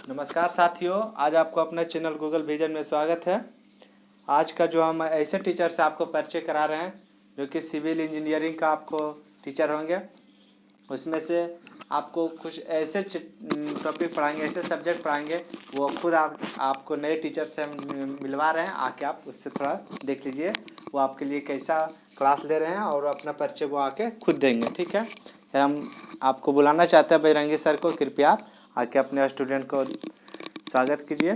नमस्कार साथियों, आज आपको अपने चैनल गूगल विजन में स्वागत है। आज का जो हम ऐसे टीचर से आपको परिचय करा रहे हैं जो कि सिविल इंजीनियरिंग का आपको टीचर होंगे। उसमें से आपको कुछ ऐसे टॉपिक पढ़ाएंगे, ऐसे सब्जेक्ट पढ़ाएंगे, वो खुद आपको नए टीचर से हम मिलवा रहे हैं। आके आप उससे थोड़ा देख लीजिए वो आपके लिए कैसा क्लास ले रहे हैं और अपना परिचय वो आके खुद देंगे। ठीक है, हम आपको बुलाना चाहते हैं बजरंगी सर को। कृपया आप आके अपने स्टूडेंट को स्वागत कीजिए।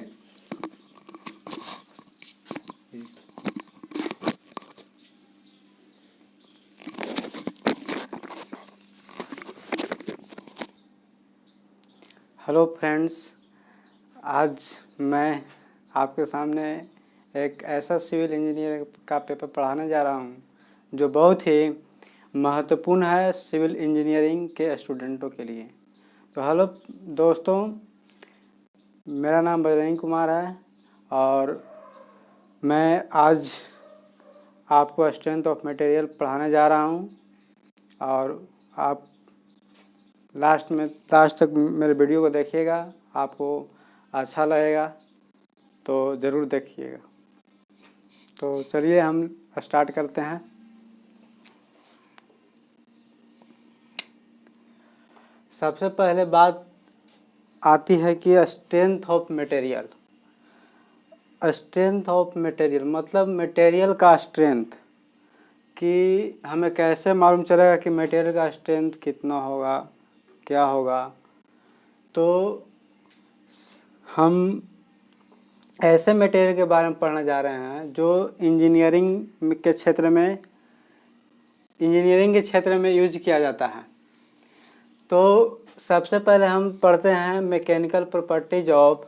हेलो फ्रेंड्स, आज मैं आपके सामने एक ऐसा सिविल इंजीनियर का पेपर पढ़ाने जा रहा हूं जो बहुत ही महत्वपूर्ण है सिविल इंजीनियरिंग के स्टूडेंटों के लिए। तो हेलो दोस्तों, मेरा नाम बजरंगी कुमार है और मैं आज आपको स्ट्रेंथ ऑफ मटेरियल पढ़ाने जा रहा हूं और आप लास्ट तक मेरे वीडियो को देखिएगा, आपको अच्छा लगेगा तो ज़रूर देखिएगा। तो चलिए हम स्टार्ट करते हैं। सबसे पहले बात आती है कि strength of material. Strength of material मतलब मटेरियल का स्ट्रेंथ, कि हमें कैसे मालूम चलेगा कि मटेरियल का स्ट्रेंथ कितना होगा, क्या होगा। तो हम ऐसे मटेरियल के बारे में पढ़ने जा रहे हैं जो इंजीनियरिंग के क्षेत्र में यूज किया जाता है। तो सबसे पहले हम पढ़ते हैं mechanical properties of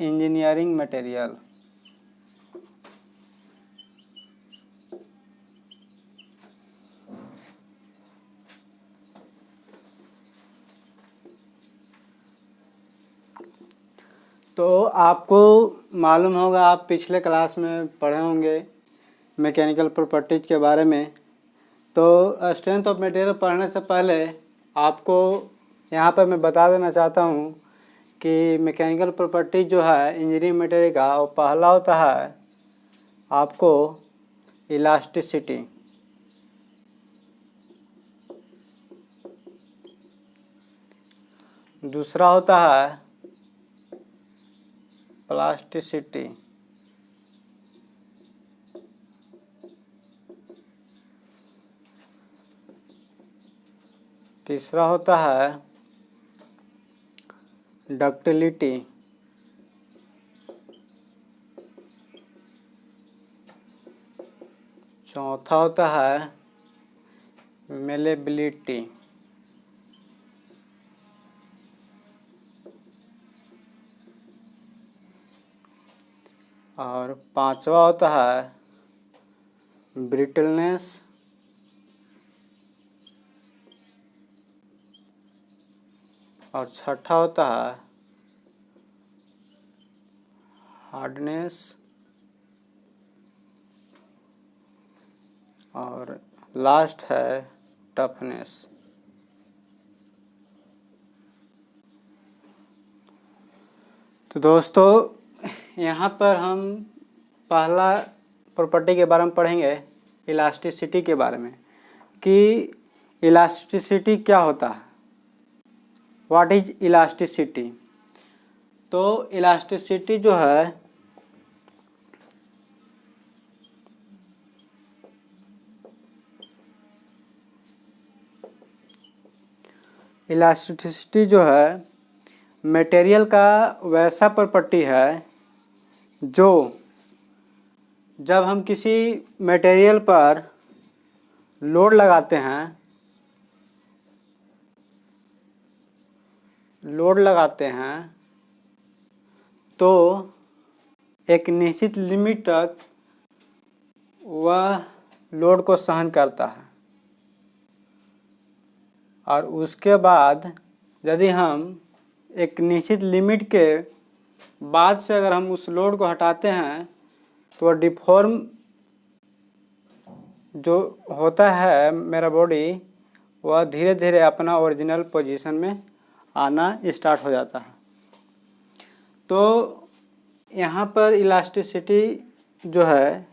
engineering material. तो आपको मालूम होगा, आप पिछले क्लास में पढ़े होंगे मैकेनिकल प्रॉपर्टीज के बारे में। तो स्ट्रेंथ ऑफ मटेरियल पढ़ने से पहले आपको यहाँ पर मैं बता देना चाहता हूँ कि मैकेनिकल प्रॉपर्टीज जो है इंजीनियरिंग मटेरियल का, वो पहला होता है आपको इलास्टिसिटी। दूसरा होता है प्लास्टिसिटी। तीसरा होता है डक्टिलिटी। चौथा होता है मेलेबिलिटी। और पांचवा होता है ब्रिटलनेस। और छठा होता है हार्डनेस। और लास्ट है टफनेस। तो दोस्तों, यहाँ पर हम पहला प्रॉपर्टी के बारे में पढ़ेंगे, इलास्टिसिटी के बारे में, कि इलास्टिसिटी क्या होता है, व्हाट इज इलास्टिसिटी। तो इलास्टिसिटी जो है मटेरियल का वैसा प्रॉपर्टी है जो जब हम किसी मटेरियल पर लोड लगाते हैं तो एक निश्चित लिमिट तक वह लोड को सहन करता है, और उसके बाद यदि हम एक निश्चित लिमिट के बाद से अगर हम उस लोड को हटाते हैं तो जो होता है मेरा बॉडी, वह धीरे धीरे अपना ओरिजिनल पोजीशन में आना स्टार्ट हो जाता है। तो यहाँ पर इलास्टिसिटी जो है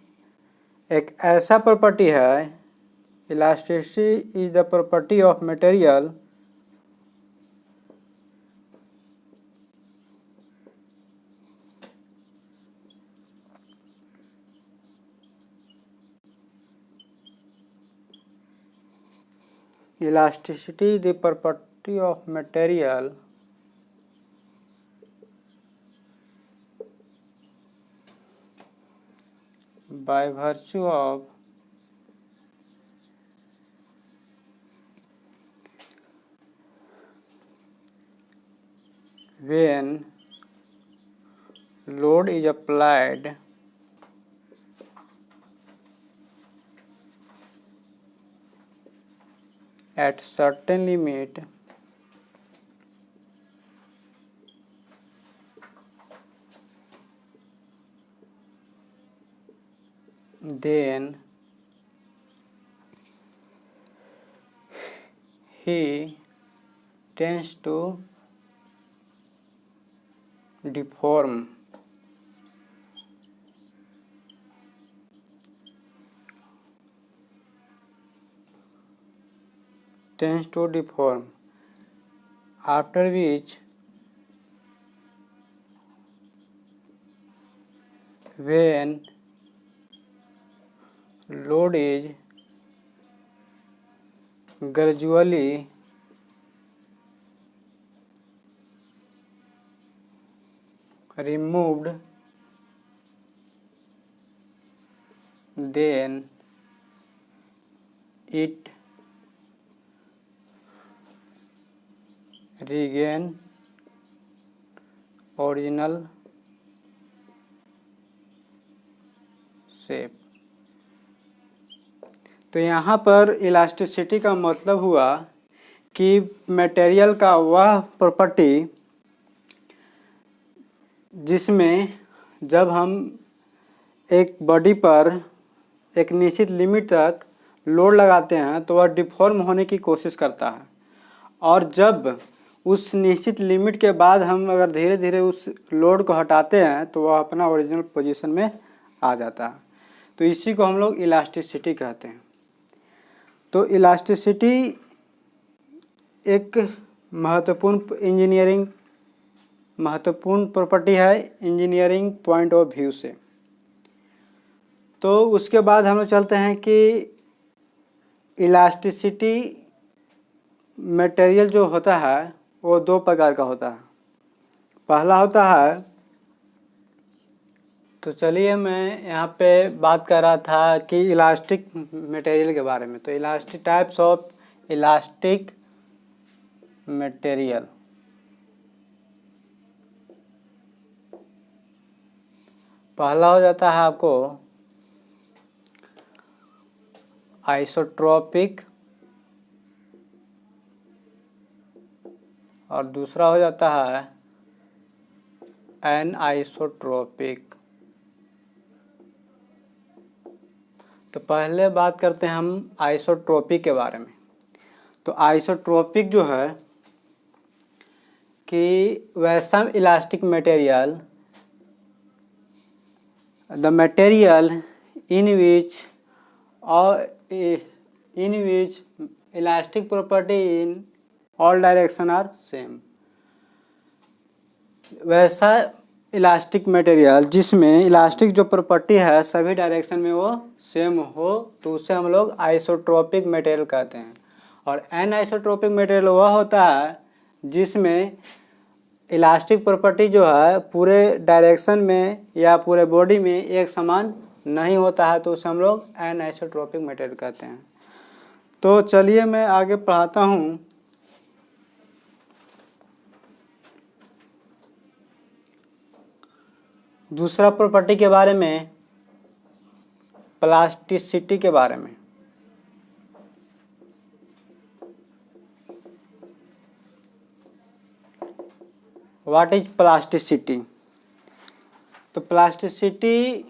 एक ऐसा प्रॉपर्टी है, elasticity is the property of material elasticity the property of material by virtue of when load is applied at certain limit then he tends to deform. After which when load is gradually removed, then it regain original shape. तो यहाँ पर elasticity का मतलब हुआ कि material का वह property जिसमें जब हम एक बॉडी पर एक निश्चित लिमिट तक लोड लगाते हैं तो वह डिफॉर्म होने की कोशिश करता है, और जब उस निश्चित लिमिट के बाद हम अगर धीरे धीरे उस लोड को हटाते हैं तो वह अपना ओरिजिनल पोजीशन में आ जाता है। तो इसी को हम लोग इलास्टिसिटी कहते हैं। तो इलास्टिसिटी एक महत्वपूर्ण प्रॉपर्टी है इंजीनियरिंग पॉइंट ऑफ व्यू से। तो उसके बाद हम लोग चलते हैं कि इलास्टिसिटी मटेरियल जो होता है वो दो प्रकार का होता है। पहला होता है, तो चलिए मैं यहाँ पे बात कर रहा था कि इलास्टिक मटेरियल के बारे में। तो elastic types of elastic material. पहला हो जाता है आपको आइसोट्रोपिक, और दूसरा हो जाता है एनआइसोट्रोपिक। तो पहले बात करते हैं हम आइसोट्रोपिक के बारे में। तो आइसोट्रोपिक जो है कि वैसा elastic material, the material in which elastic property in all direction are same। वैसा इलास्टिक मटेरियल जिसमें इलास्टिक जो प्रॉपर्टी है सभी डायरेक्शन में वो सेम हो, तो उसे हम लोग आइसोट्रोपिक मटेरियल कहते हैं। और एनआइसोट्रोपिक मटेरियल वह होता है जिसमें इलास्टिक प्रॉपर्टी जो है पूरे डायरेक्शन में या पूरे बॉडी में एक समान नहीं होता है, तो उसे हम लोग एनआइसोट्रोपिक मटेरियल कहते हैं। तो चलिए मैं आगे पढ़ाता हूँ। दूसरा प्रॉपर्टी के बारे में, प्लास्टिसिटी के बारे में। What is plasticity? तो प्लास्टिसिटी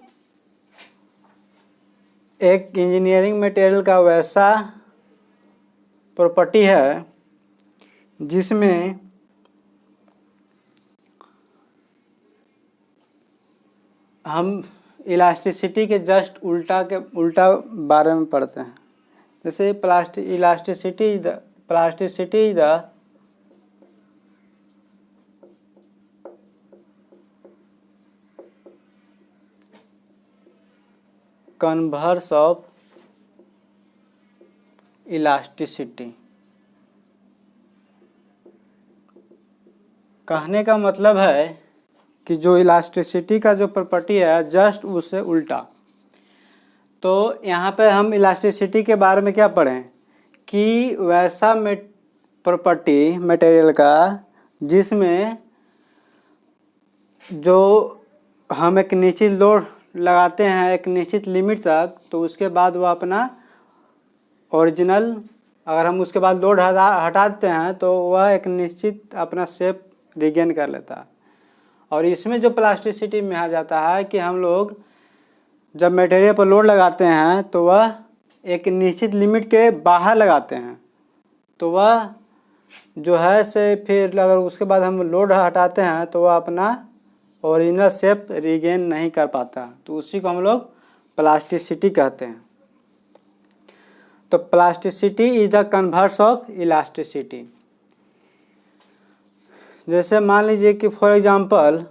एक इंजीनियरिंग मटेरियल का वैसा प्रॉपर्टी है जिसमें हम इलास्टिसिटी के जस्ट उल्टा बारे में पढ़ते हैं। जैसे plasticity is the converse of elasticity. कहने का मतलब है कि जो इलास्टिसिटी का जो प्रॉपर्टी है जस्ट उससे उल्टा। तो यहाँ पे हम इलास्टिसिटी के बारे में क्या पढ़ें कि वैसा प्रॉपर्टी मटेरियल का जिसमें जो हम एक निश्चित लोड लगाते हैं एक निश्चित लिमिट तक, तो उसके बाद वो अपना ओरिजिनल, अगर हम उसके बाद लोड हटा देते हैं तो वह एक निश्चित अपना शेप रिगेन कर लेता है। और इसमें जो प्लास्टिसिटी में आ जाता है कि हम लोग जब मटेरियल पर लोड लगाते हैं तो वह एक निश्चित लिमिट के बाहर लगाते हैं, तो वह जो है से फिर अगर उसके बाद हम लोड हटाते हैं तो वह अपना ओरिजिनल शेप रिगेन नहीं कर पाता। तो उसी को हम लोग प्लास्टिसिटी कहते हैं। तो plasticity is the converse of elasticity. जैसे मान लीजिए कि फॉर एग्जांपल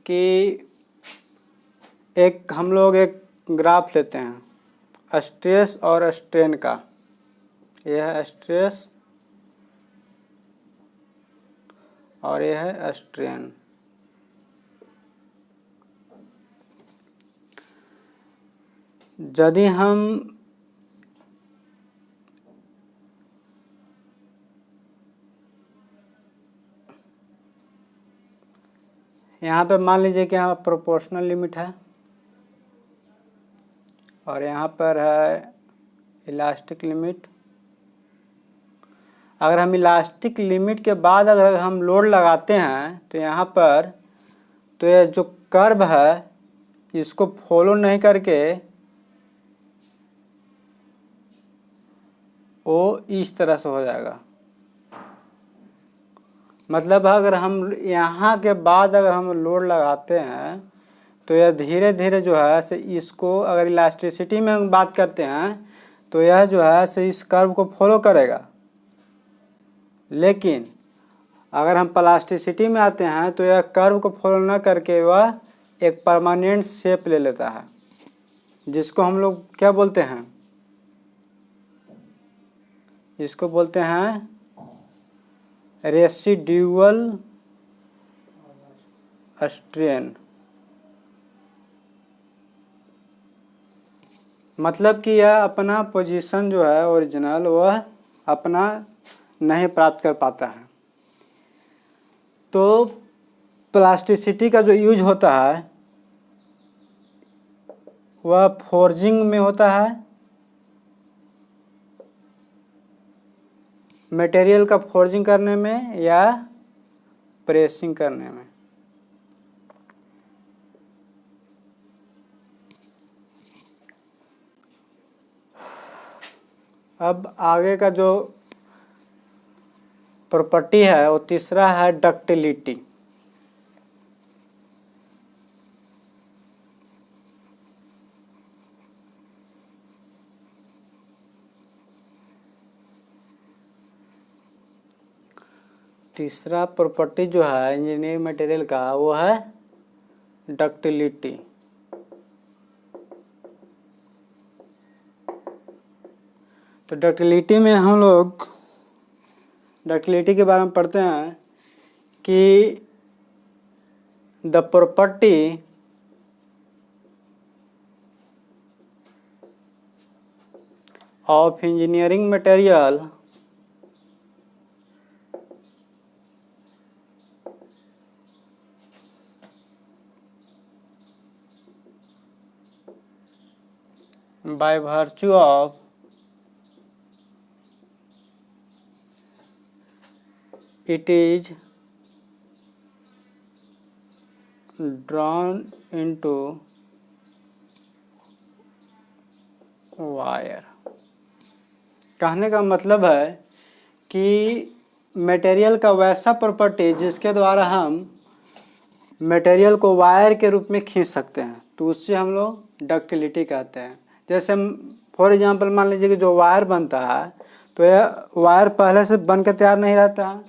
कि हम लोग एक ग्राफ लेते हैं स्ट्रेस और स्ट्रेन का। यह है स्ट्रेस और यह है स्ट्रेन। यदि हम यहाँ पे मान लीजिए कि यहाँ प्रोपोर्शनल लिमिट है और यहाँ पर है इलास्टिक लिमिट। अगर हम इलास्टिक लिमिट के बाद अगर हम लोड लगाते हैं तो यहाँ पर तो ये जो कर्व है इसको फॉलो नहीं करके वो इस तरह से हो जाएगा। मतलब अगर हम यहाँ के बाद अगर हम लोड लगाते हैं तो यह धीरे धीरे जो है से इसको, अगर इलास्टिसिटी में हम बात करते हैं तो यह जो है से इस कर्व को फॉलो करेगा। लेकिन अगर हम प्लास्टिसिटी में आते हैं तो यह कर्व को फॉलो न करके वह एक परमानेंट शेप ले लेता है, जिसको हम लोग क्या बोलते हैं, इसको बोलते हैं रेसिड्यूअल स्ट्रेन। मतलब कि यह अपना पोजीशन जो है ओरिजिनल वह अपना नहीं प्राप्त कर पाता है। तो प्लास्टिसिटी का जो यूज होता है वह फोर्जिंग में होता है, मटेरियल का फोर्जिंग करने में या प्रेसिंग करने में। अब आगे का जो प्रॉपर्टी है वो तीसरा है डक्टिलिटी। तीसरा प्रॉपर्टी जो है इंजीनियरिंग मटेरियल का वो है डक्टिलिटी। तो डक्टिलिटी में हम लोग डक्टिलिटी के बारे में पढ़ते हैं कि the property of engineering material by virtue of it is drawn into wire। कहने का मतलब है कि मटेरियल का वैसा प्रॉपर्टी जिसके द्वारा हम मटेरियल को वायर के रूप में खींच सकते हैं, तो उससे हम लोग डक्टिलिटी कहते हैं। जैसे फॉर एग्जांपल मान लीजिए कि जो वायर बनता है, तो यह वायर पहले से बन के तैयार नहीं रहता है,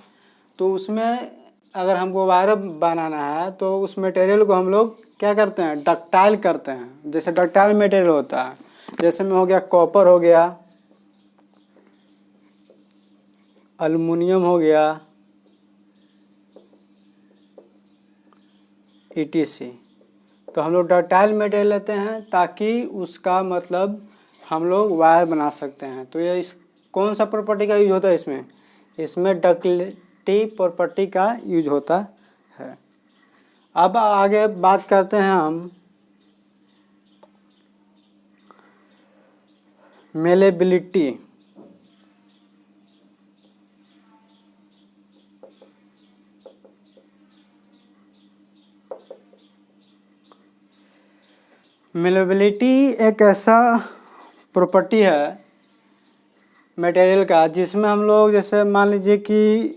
तो उसमें अगर हमको वायर बनाना है तो उस मटेरियल को हम लोग क्या करते हैं, डक्टाइल करते हैं। जैसे डक्टाइल मटेरियल होता है, जैसे में हो गया कॉपर, हो गया एल्युमिनियम, हो गया ETC। तो हम लोग डक्टाइल मटेरियल लेते हैं ताकि उसका मतलब हम लोग वायर बना सकते हैं। तो ये इस कौन सा प्रॉपर्टी का यूज होता है इसमें डक्टिलिटी प्रॉपर्टी का यूज होता है। अब आगे बात करते हैं हम मेलेबिलिटी। मेलेबिलिटी एक ऐसा प्रॉपर्टी है मटेरियल का जिसमें हम लोग, जैसे मान लीजिए कि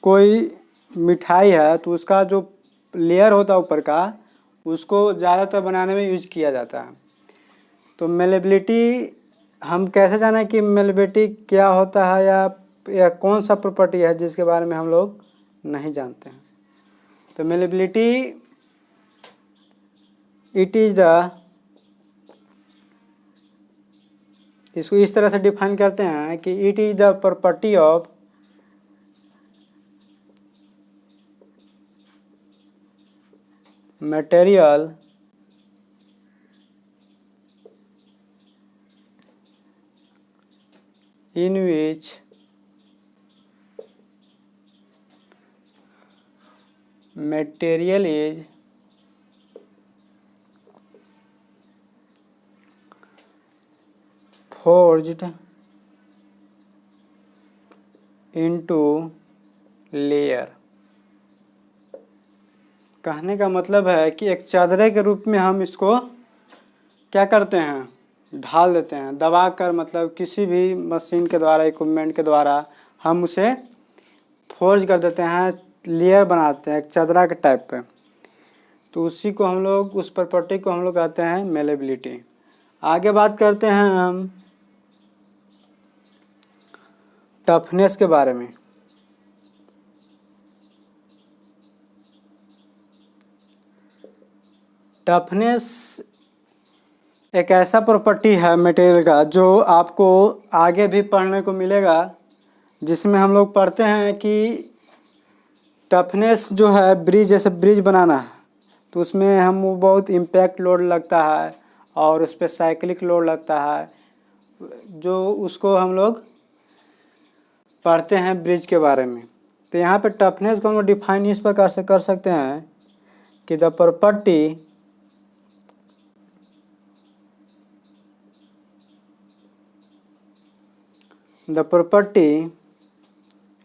कोई मिठाई है तो उसका जो लेयर होता है ऊपर का, उसको ज़्यादातर बनाने में यूज किया जाता है। तो मेलेबिलिटी हम कैसे जानें कि मेलेबिलिटी क्या होता है, या कौन सा प्रॉपर्टी है जिसके बारे में हम लोग नहीं जानते हैं। तो मेलेबिलिटी इट इज़ द, इसको इस तरह से डिफाइन करते हैं कि it is the property of material in which material is forged into layer। कहने का मतलब है कि एक चादरे के रूप में हम इसको क्या करते हैं, ढाल देते हैं, दबा कर, मतलब किसी भी मशीन के द्वारा, इक्विपमेंट के द्वारा हम उसे फोर्ज कर देते हैं, लेयर बनाते हैं एक चादरा के टाइप पे। तो उसी को हम लोग, उस प्रॉपर्टी को हम लोग कहते हैं मेलेबिलिटी। आगे बात करते हैं हम टफनेस के बारे में। टफनेस एक ऐसा प्रॉपर्टी है मटेरियल का जो आपको आगे भी पढ़ने को मिलेगा, जिसमें हम लोग पढ़ते हैं कि टफनेस जो है, ब्रिज, जैसे ब्रिज बनाना है तो उसमें हम बहुत इम्पैक्ट लोड लगता है और उस पर साइक्लिक लोड लगता है, जो उसको हम लोग पढ़ते हैं ब्रिज के बारे में। तो यहाँ पे टफनेस को हम लोग डिफाइन इस प्रकार से कर सकते हैं कि the property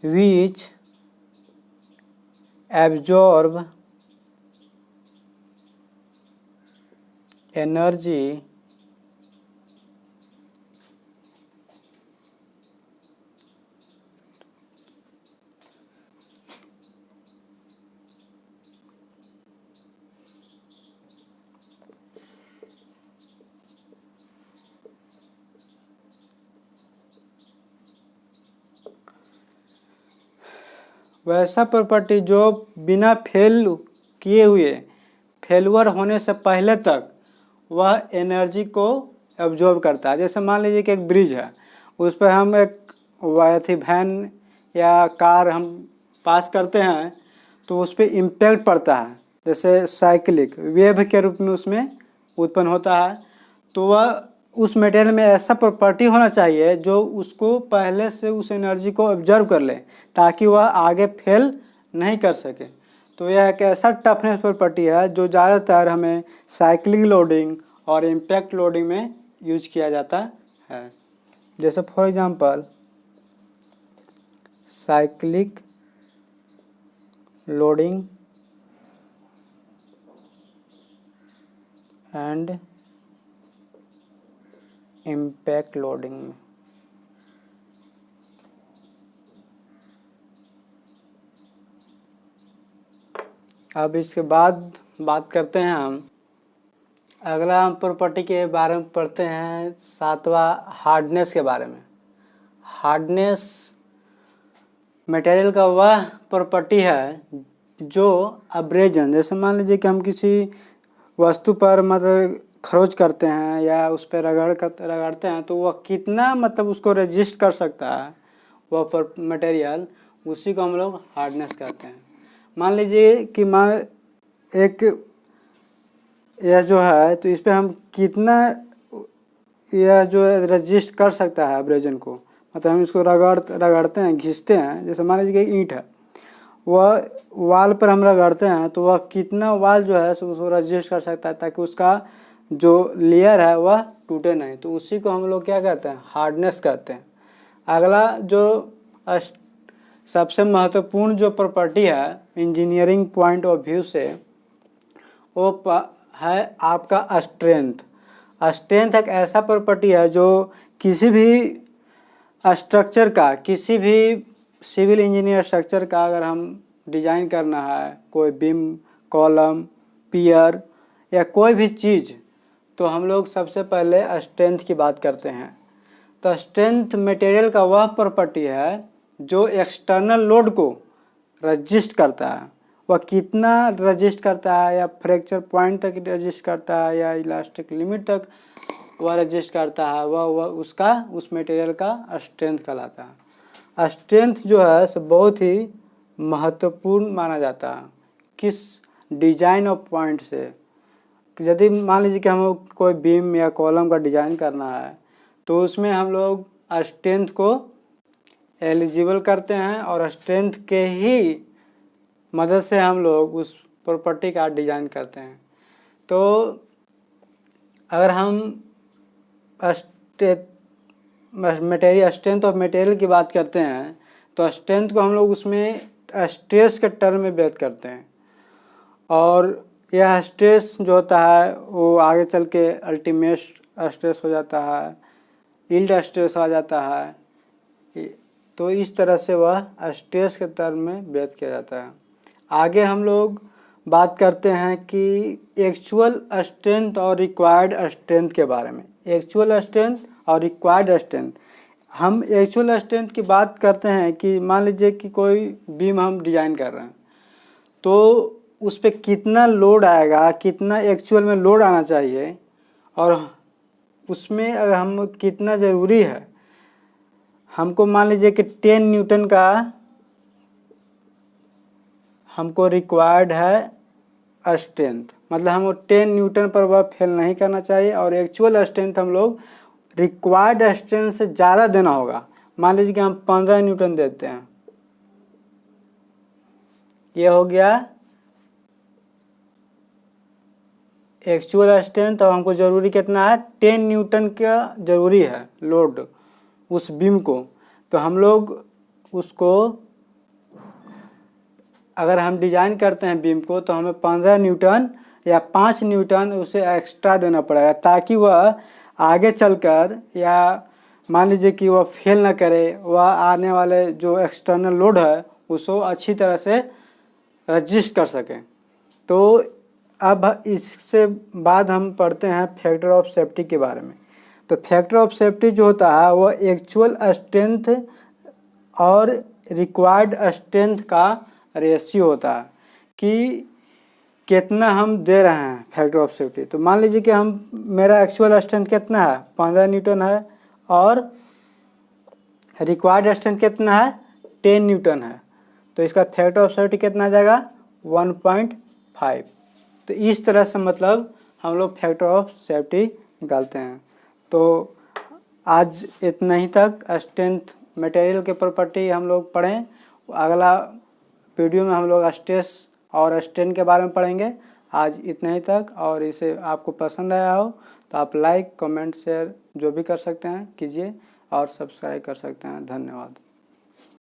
which absorb energy वैसा प्रॉपर्टी जो बिना किए हुए, फेलुअर होने से पहले तक वह एनर्जी को एब्जॉर्ब करता है। जैसे मान लीजिए कि एक ब्रिज है, उस पर हम एक वैन या कार हम पास करते हैं तो उस पर इम्पैक्ट पड़ता है, जैसे साइक्लिक वेव के रूप में उसमें उत्पन्न होता है। तो वह उस मटेरियल में ऐसा प्रॉपर्टी होना चाहिए जो उसको पहले से उस एनर्जी को ऑब्जर्व कर ले, ताकि वह आगे फेल नहीं कर सके। तो यह एक ऐसा टफनेस प्रॉपर्टी है जो ज़्यादातर हमें साइक्लिक लोडिंग और इम्पैक्ट लोडिंग में यूज किया जाता है। जैसे for example cyclic loading and impact loading में। अब इसके बाद बात करते हैं हम अगला हम प्रॉपर्टी के बारे में पढ़ते हैं 7वां हार्डनेस के बारे में। हार्डनेस मटेरियल का वह प्रॉपर्टी है जो अब्रेजन, जैसे मान लीजिए कि हम किसी वस्तु पर मतलब खरोच करते हैं या उस पर रगड़ते हैं तो वह कितना मतलब उसको रेजिस्ट कर सकता है वह मटेरियल, उसी को हम लोग हार्डनेस कहते हैं। मान लीजिए कि एक यह जो है तो इस पर हम कितना यह जो है रजिस्ट कर सकता है अब्रेजन को, मतलब हम इसको रगड़ते हैं, घिसते हैं। जैसे मान लीजिए कि ईंट है, वह वाल पर हम रगड़ते हैं तो वह कितना वाल जो है उसको रजिस्ट कर सकता है ताकि उसका जो लेयर है वह टूटे नहीं, तो उसी को हम लोग क्या कहते हैं, हार्डनेस कहते हैं। अगला जो सबसे महत्वपूर्ण जो प्रॉपर्टी है इंजीनियरिंग पॉइंट ऑफ व्यू से वो है आपका स्ट्रेंथ। स्ट्रेंथ एक ऐसा प्रॉपर्टी है जो किसी भी स्ट्रक्चर का, किसी भी सिविल इंजीनियर स्ट्रक्चर का अगर हम डिजाइन करना है, कोई बीम, कॉलम, पियर या कोई भी चीज़, तो हम लोग सबसे पहले स्ट्रेंथ की बात करते हैं। तो स्ट्रेंथ मटेरियल का वह प्रॉपर्टी है जो एक्सटर्नल लोड को रजिस्ट करता है। वह कितना रजिस्ट करता है, या फ्रैक्चर पॉइंट तक रजिस्ट करता है या इलास्टिक लिमिट तक वह रजिस्ट करता है, वह उसका उस मटेरियल का स्ट्रेंथ कहलाता है। स्ट्रेंथ जो है सो बहुत ही महत्वपूर्ण माना जाता है। किस डिजाइन ऑफ पॉइंट से, यदि मान लीजिए कि हमें कोई बीम या कॉलम का डिजाइन करना है तो उसमें हम लोग स्ट्रेंथ को एलिजिबल करते हैं और स्ट्रेंथ के ही मदद से हम लोग उस प्रॉपर्टी का डिजाइन करते हैं। तो अगर हम स्ट्रेंथ ऑफ मटेरियल की बात करते हैं तो स्ट्रेंथ को हम लोग उसमें स्ट्रेस के टर्म में व्यक्त करते हैं, और यह स्ट्रेस जो होता है वो आगे चल के अल्टीमेट स्ट्रेस हो जाता है, यील्ड स्ट्रेस आ जाता है। तो इस तरह से वह स्ट्रेस के टर्म में व्यक्त किया जाता है। आगे हम लोग बात करते हैं कि एक्चुअल स्ट्रेंथ और रिक्वायर्ड स्ट्रेंथ के बारे में। एक्चुअल स्ट्रेंथ और रिक्वायर्ड स्ट्रेंथ, हम एक्चुअल स्ट्रेंथ की बात करते हैं कि मान लीजिए कि कोई बीम हम डिजाइन कर रहे हैं तो उस पर कितना लोड आएगा, कितना एक्चुअल में लोड आना चाहिए, और उसमें अगर हम कितना ज़रूरी है, हमको मान लीजिए कि 10 न्यूटन का हमको रिक्वायर्ड है स्ट्रेंथ, मतलब हमको 10 न्यूटन पर वह फेल नहीं करना चाहिए, और एक्चुअल स्ट्रेंथ हम लोग रिक्वायर्ड स्ट्रेंथ से ज़्यादा देना होगा। मान लीजिए कि हम 15 न्यूटन देते हैं, ये हो गया एक्चुअल स्ट्रेंथ, और हमको ज़रूरी कितना है, 10 न्यूटन का ज़रूरी है लोड उस बीम को। तो हम लोग उसको अगर हम डिजाइन करते हैं बीम को तो हमें 15 न्यूटन या 5 न्यूटन उसे एक्स्ट्रा देना पड़ेगा ताकि वह आगे चलकर, या मान लीजिए कि वह फेल ना करे, वह आने वाले जो एक्सटर्नल लोड है उसको अच्छी तरह से रजिस्ट कर सके। तो अब इससे बाद हम पढ़ते हैं फैक्टर ऑफ सेफ्टी के बारे में। तो फैक्टर ऑफ सेफ्टी जो होता है वह एक्चुअल स्ट्रेंथ और रिक्वायर्ड स्ट्रेंथ का रेशियो होता है कि कितना हम दे रहे हैं फैक्टर ऑफ सेफ्टी। तो मान लीजिए कि मेरा एक्चुअल स्ट्रेंथ कितना है, 15 न्यूटन है, और रिक्वायर्ड स्ट्रेंथ कितना है, 10 न्यूटन है, तो इसका फैक्टर ऑफ सेफ्टी कितना आ जाएगा, 1.5। तो इस तरह से मतलब हम लोग फैक्टर ऑफ सेफ्टी निकालते हैं। तो आज इतना ही तक स्ट्रेंथ मटेरियल के प्रॉपर्टी हम लोग पढ़ें। अगला वीडियो में हम लोग स्ट्रेस और स्ट्रेन के बारे में पढ़ेंगे। आज इतना ही तक, और इसे आपको पसंद आया हो तो आप लाइक, कमेंट, शेयर जो भी कर सकते हैं कीजिए, और सब्सक्राइब कर सकते हैं। धन्यवाद।